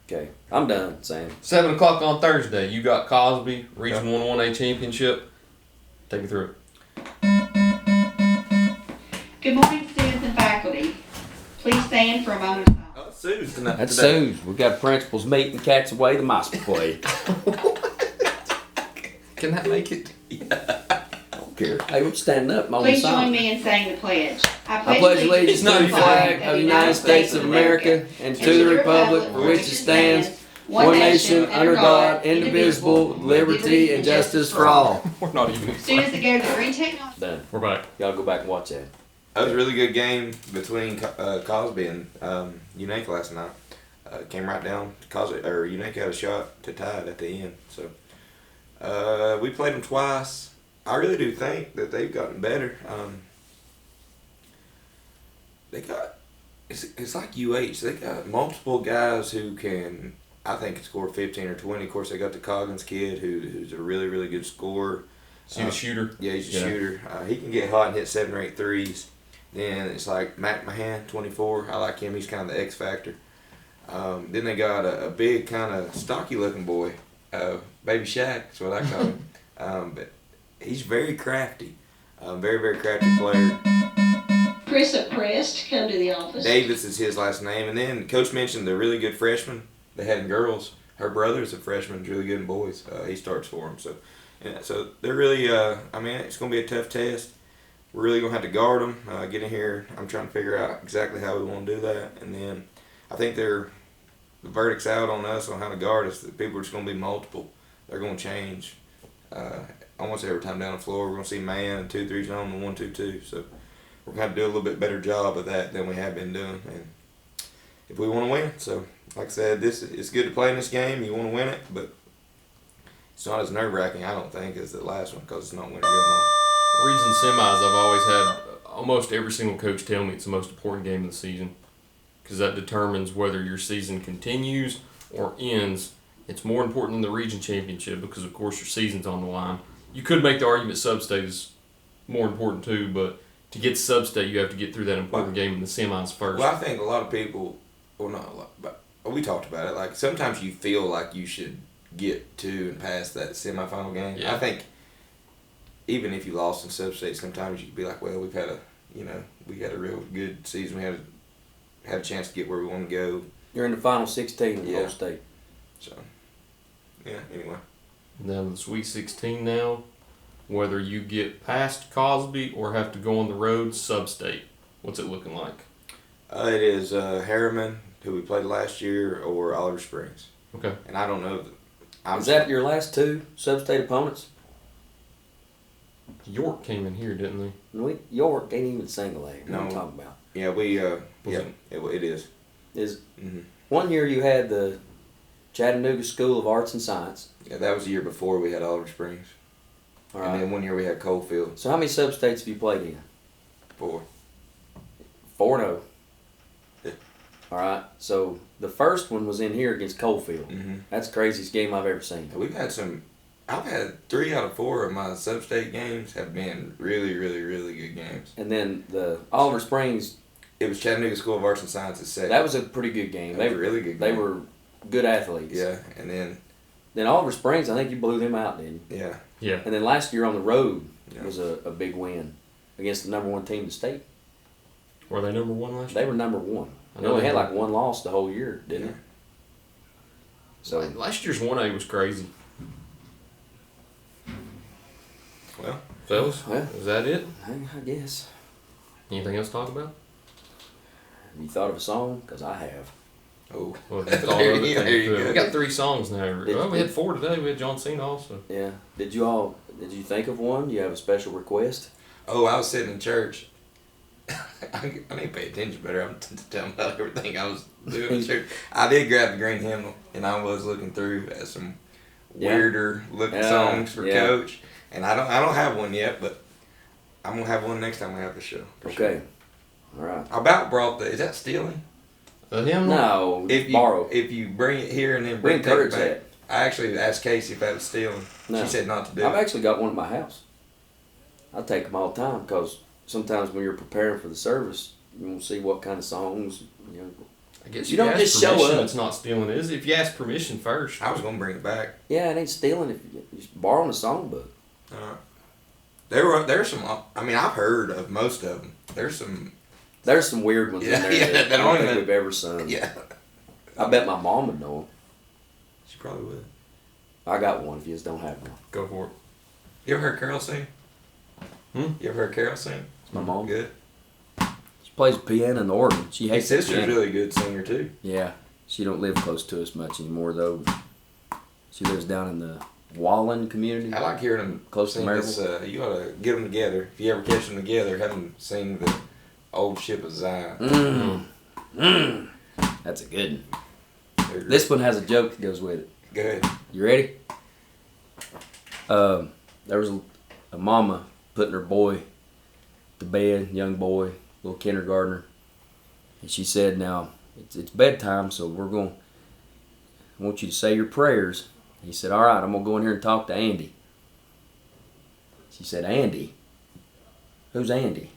Okay, I'm done, Sam. 7 o'clock on Thursday. You got Cosby, Region 1-1A Championship. Take me through it. Good morning, students and faculty. Please stand for a moment of silence. Oh, it's Sue's tonight. That's today. Sue's. We got principals meeting, cats away, the mice play. Can that make it? Don't care. Hey, we're standing up on the Please join sign. me in saying the pledge. I pledge allegiance to the flag of the United States of America and to the republic for which it stands, one nation, under God, indivisible, with liberty and justice for all. We're not even. Students that go to the Green Technology. Done. We're back. Y'all go back and watch that. That was a really good game between Cosby and Unaka last night. Came right down. Unaka had a shot to tie it at the end. So we played them twice. I really do think that they've gotten better. It's like UH. They got multiple guys who can, I think, score 15 or 20. Of course, they got the Coggins kid who's a really, really good scorer. So you a shooter? Yeah, he's a shooter. He can get hot and hit 7 or 8 threes. Then it's like Mac Mahan, 24. I like him. He's kind of the X factor. Then they got a big kind of stocky looking boy, Baby Shaq. That's what I call him. But he's very crafty. Very, very crafty player. Chris Prest, come to the office. Davis is his last name. And then Coach mentioned the really good freshman they had in girls. Her brother's a freshman, really good in boys. He starts for them. So they're really, it's going to be a tough test. We're really going to have to guard them, get in here. I'm trying to figure out exactly how we want to do that. And then I think the verdict's out on us on how to guard us. That people are just going to be multiple. they're going to change. Almost every time down the floor, we're going to see man, 2-3 zone, and 1-2-2. So we're going to do a little bit better job of that than we have been doing. And if we want to win, so like I said, it's good to play in this game. You want to win it, but it's not as nerve-wracking, I don't think, as the last one because it's not winning going home. Region semis, I've always had almost every single coach tell me it's the most important game of the season because that determines whether your season continues or ends. It's more important than the region championship because, of course, your season's on the line. You could make the argument sub-state is more important too, but to get to sub-state, you have to get through that important game in the semis first. Well, I think a lot of people, well, not a lot, but we talked about it. Like sometimes you feel like you should get to and past that semifinal game. Yeah. I think even if you lost in sub-state, sometimes you could be like, well, we had a real good season. We had a chance to get where we want to go. You're in the final 16 of the whole state. So, yeah. Anyway. Now the Sweet 16 now, whether you get past Cosby or have to go on the road sub-state, what's it looking like? It is Harriman, who we played last year, or Oliver Springs. Okay. And I don't know. Is that your last two sub-state opponents? York came in here, didn't they? York ain't even single A. What No. are you talking about? Yeah, it is. Is Mm-hmm. one year you had the Chattanooga School of Arts and Science. Yeah, that was the year before we had Oliver Springs. All And right. then one year we had Coalfield. So how many sub-states have you played in? 4. 4-0. Yeah. All right. So the first one was in here against Coalfield. Mm-hmm. That's the craziest game I've ever seen. I've had 3 out of 4 of my sub-state games have been really, really, really good games. And then the Oliver Springs. It was Chattanooga School of Arts and Sciences second. That was a pretty good game. That was a really good game. They were good athletes. Yeah, and then Oliver Springs, I think you blew them out, didn't you? yeah. Yeah. And then last year on the road Yeah. was a big win against the number 1 team in the state. Were they number 1 last year? They were number 1. I They know only they had were. like 1 loss the whole year, didn't Yeah. they? So Last year's 1A was crazy. Well, Fellas, Well. is that it? I guess. Anything else to talk about? Have you thought of a song? Because I have. oh. Well, you thought There of it, you thank you. go. We got 3 songs now. Did- Well, we had 4 today. We had John Cena also. Yeah. Did you think of one? Do you have a special request? Oh, I was sitting in church. I need to pay attention better. I'm telling about everything I was doing in church. I did grab the green hymnal, and I was looking through at some weirder looking songs for Coach. And I don't have one yet, but I'm gonna have one next time we have the show. for sure. Okay. All right. I about brought is that stealing? Him? No. If you borrow. if you bring it here and then We take it encourage back. that. I actually asked Casey if that was stealing. No. She said not to do I've it. actually got one at my house. I take them all the time because sometimes when you're preparing for the service, you want to see what kind of songs. You know. I guess You if don't ask just show permission, up. It's not stealing, is it? If you ask permission first. I was gonna bring it back. Yeah, it ain't stealing if you just borrowing a songbook. There's some. I mean, I've heard of most of them. There's some weird ones Yeah, in there yeah, that I that don't only think meant- we've ever sung. Yeah, I bet my mom would know them. she probably would. I got one if you just don't have one. Go for it. You ever heard Carol sing? Hmm? You ever heard Carol sing? My mom. Good. She plays piano and the organ. She My hates the sister's piano. really a good singer too. Yeah, she don't live close to us much anymore though. She lives down in the Wallen community. I like hearing them Close to sing this. Maryville. You ought to get them together. If you ever catch them together, have them sing the Old Ship of Zion. That's a good one. They're great. This one has a joke that goes with it. Go ahead. You ready? There was a mama putting her boy to bed, young boy, little kindergartner, and she said, "Now it's bedtime, so I want you to say your prayers." He said, "All right, I'm gonna go in here and talk to Andy." She said, "Andy? Who's Andy?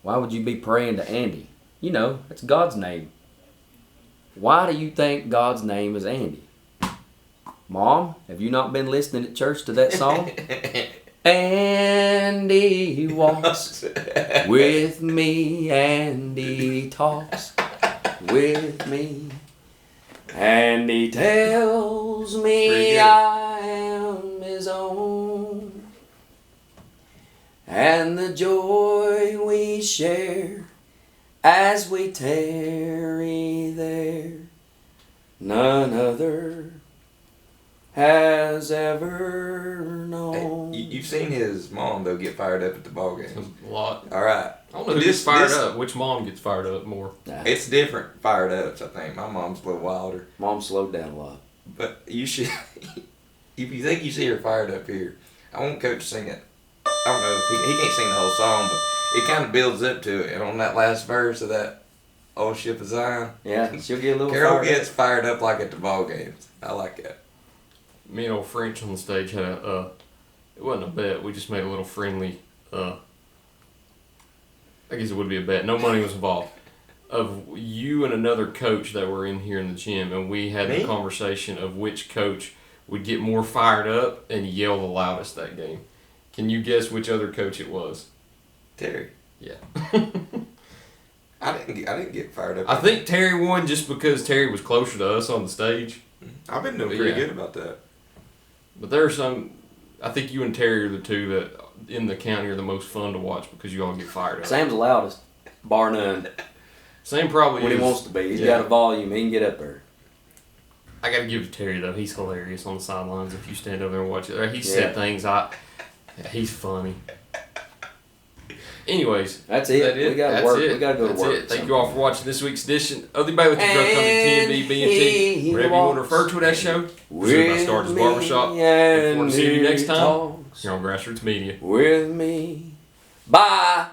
Why would you be praying to Andy? You know, that's God's name. Why do you think God's name is Andy?" "Mom, have you not been listening at church to that song?" "Andy walks with me, Andy talks with me, and he tells Pretty me good. I am his own, and the joy we share as we tarry there, none other has ever known. Hey, you've seen his mom though get fired up at the ball game. A lot. All right. I don't know who gets fired up. Which mom gets fired up more? Nah, It's different fired ups. I think my mom's a little wilder. Mom slowed down a lot. But you should, if you think you see her fired up here, I want Coach to sing it. I don't know if he can't sing the whole song, but it kind of builds up to it. And on that last verse of that "Old Ship of Zion," Yeah, she'll get a little Carol fired gets up. fired up like at the ball games. I like that. Me and old French on the stage had it wasn't a bet. We just made a little friendly. I guess it would be a bet. No money was involved. Of you and another coach that were in here in the gym, and we had Me? the conversation of which coach would get more fired up and yell the loudest that game. Can you guess which other coach it was? Terry. Yeah. I didn't get fired up. I think Terry won just because Terry was closer to us on the stage. I've been doing pretty Yeah. good about that. But there are some. I think you and Terry are the two that in the county are the most fun to watch because you all get fired up. Sam's the loudest, bar none. Sam probably When is. he wants to be. He's Yeah. got a volume. He can get up there. I got to give it to Terry though. He's hilarious on the sidelines. If you stand over there and watch it, he Yeah. said things. He's funny. Anyways, That's it. that it? We got to That's work. it. We got to go That's to work. it. Thank you all for watching this week's edition of the Baileyton Drug Company TNB B&T. Whatever you want to refer to that show. Presented by Starnes Barbershop. Look forward to seeing you next time here on Grassroots Media. With me. Bye.